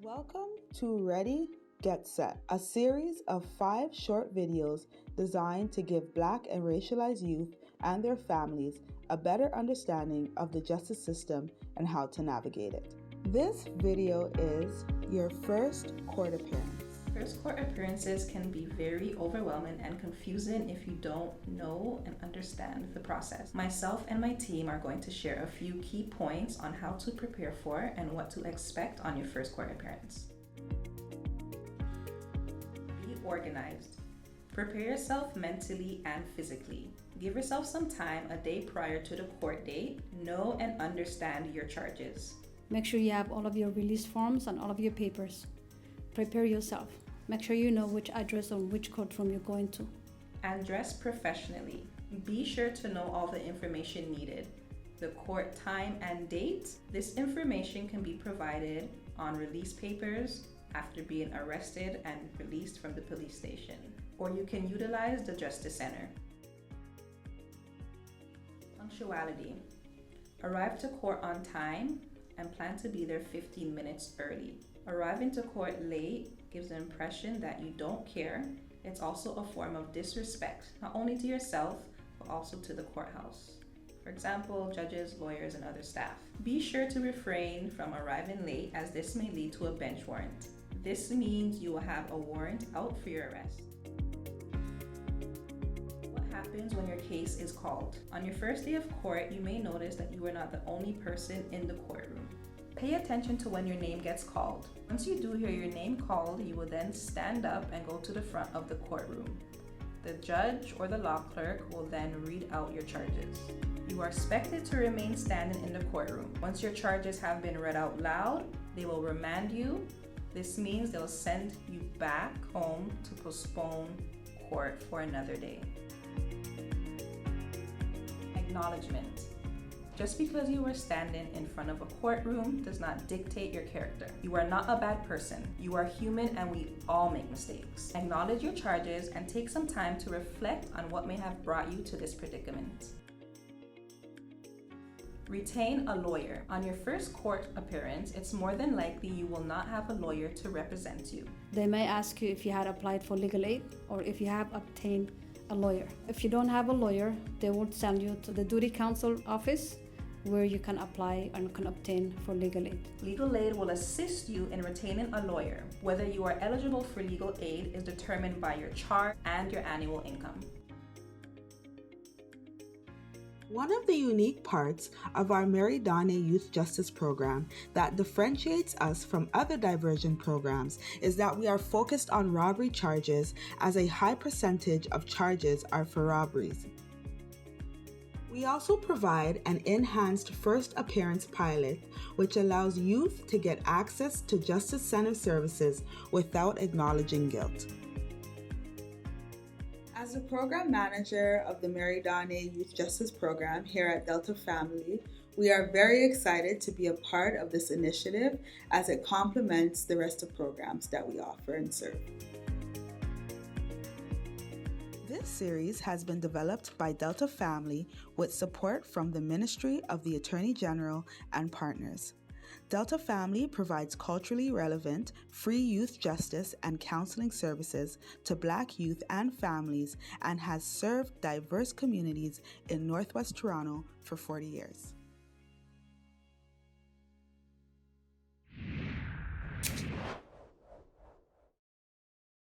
Welcome to Ready, Get Set, a series of 5 short videos designed to give Black and racialized youth and their families a better understanding of the justice system and how to navigate it. This video is your first court appearance. First court appearances can be very overwhelming and confusing if you don't know and understand the process. Myself and my team are going to share a few key points on how to prepare for and what to expect on your first court appearance. Be organized. Prepare yourself mentally and physically. Give yourself some time a day prior to the court date. Know and understand your charges. Make sure you have all of your release forms and all of your papers. Prepare yourself. Make sure you know which address or which courtroom you're going to. And dress professionally. Be sure to know all the information needed. The court time and date. This information can be provided on release papers after being arrested and released from the police station. Or you can utilize the Justice Center. Punctuality. Arrive to court on time and plan to be there 15 minutes early. Arriving to court late gives the impression that you don't care. It's also a form of disrespect, not only to yourself, but also to the courthouse. For example, judges, lawyers, and other staff. Be sure to refrain from arriving late, as this may lead to a bench warrant. This means you will have a warrant out for your arrest. What happens when your case is called? On your first day of court, you may notice that you are not the only person in the courtroom. Pay attention to when your name gets called. Once you do hear your name called, you will then stand up and go to the front of the courtroom. The judge or the law clerk will then read out your charges. You are expected to remain standing in the courtroom. Once your charges have been read out loud, they will remand you. This means they'll send you back home to postpone court for another day. Acknowledgement. Just because you are standing in front of a courtroom does not dictate your character. You are not a bad person. You are human and we all make mistakes. Acknowledge your charges and take some time to reflect on what may have brought you to this predicament. Retain a lawyer. On your first court appearance, it's more than likely you will not have a lawyer to represent you. They may ask you if you had applied for legal aid or if you have obtained a lawyer. If you don't have a lawyer, they will send you to the duty counsel office where you can apply and can obtain for legal aid. Legal aid will assist you in retaining a lawyer. Whether you are eligible for legal aid is determined by your charge and your annual income. One of the unique parts of our Mary Donné Youth Justice Program that differentiates us from other diversion programs is that we are focused on robbery charges, as a high percentage of charges are for robberies. We also provide an enhanced first appearance pilot, which allows youth to get access to Justice Center services without acknowledging guilt. As the program manager of the Mary Donné Youth Justice Program here at Delta Family, we are very excited to be a part of this initiative as it complements the rest of programs that we offer and serve. This series has been developed by Delta Family with support from the Ministry of the Attorney General and partners. Delta Family provides culturally relevant, free youth justice and counseling services to Black youth and families and has served diverse communities in Northwest Toronto for 40 years.